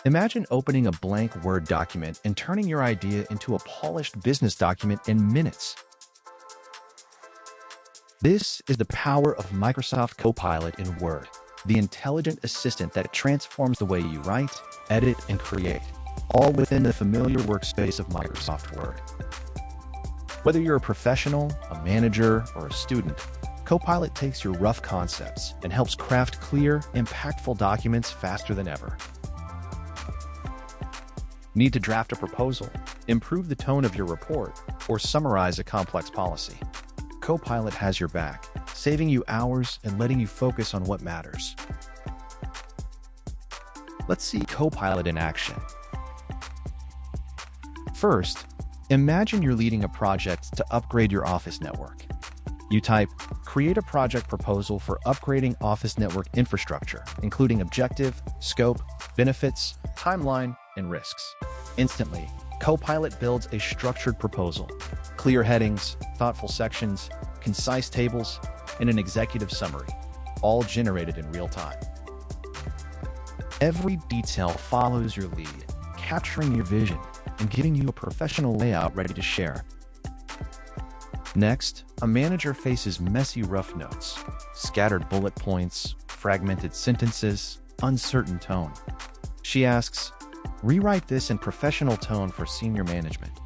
Imagine opening a blank Word document and turning your idea into a polished business document in minutes. This is the power of Microsoft Copilot in Word, the intelligent assistant that transforms the way you write, edit, and create, all within the familiar workspace of Microsoft Word. Whether you're a professional, a manager, or a student, Copilot takes your rough concepts and helps craft clear, impactful documents faster than ever. Need to draft a proposal, improve the tone of your report, or summarize a complex policy? Copilot has your back, saving you hours and letting you focus on what matters. Let's see Copilot in action. First, imagine you're leading a project to upgrade your office network. You type, "Create a project proposal for upgrading office network infrastructure, including objective, scope, benefits, timeline, and risks." Instantly, Copilot builds a structured proposal. Clear headings, thoughtful sections, concise tables, and an executive summary, all generated in real time. Every detail follows your lead, capturing your vision and giving you a professional layout ready to share. Next, a manager faces messy rough notes, scattered bullet points, fragmented sentences, uncertain tone. She asks, "Rewrite this in professional tone for senior management."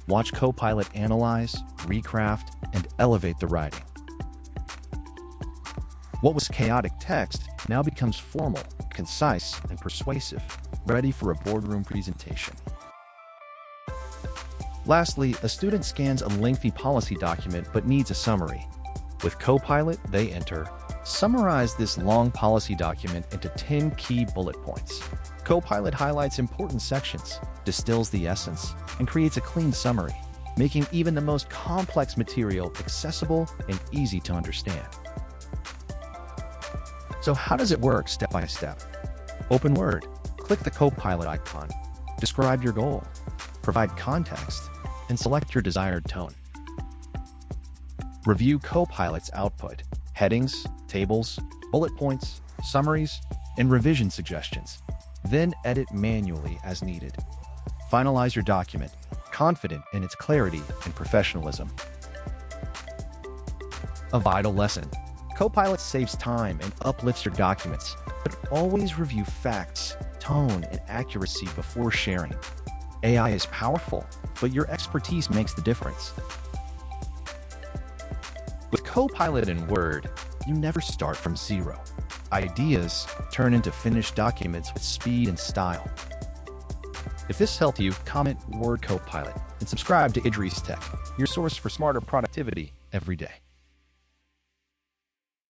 Watch Copilot analyze, recraft, and elevate the writing. What was chaotic text now becomes formal, concise, and persuasive, ready for a boardroom presentation. Lastly, a student scans a lengthy policy document but needs a summary. With Copilot, they enter, "Summarize this long policy document into 10 key bullet points." Copilot highlights important sections, distills the essence, and creates a clean summary, making even the most complex material accessible and easy to understand. So how does it work step by step? Open Word, click the Copilot icon, describe your goal, provide context, and select your desired tone. Review Copilot's output, headings, tables, bullet points, summaries, and revision suggestions. Then edit manually as needed. Finalize your document, confident in its clarity and professionalism. A vital lesson: Copilot saves time and uplifts your documents, but always review facts, tone, and accuracy before sharing. AI is powerful, but your expertise makes the difference. With Copilot in Word, you never start from zero. Ideas turn into finished documents with speed and style. If this helped you, comment Word Copilot and subscribe to Idris Tech, your source for smarter productivity every day.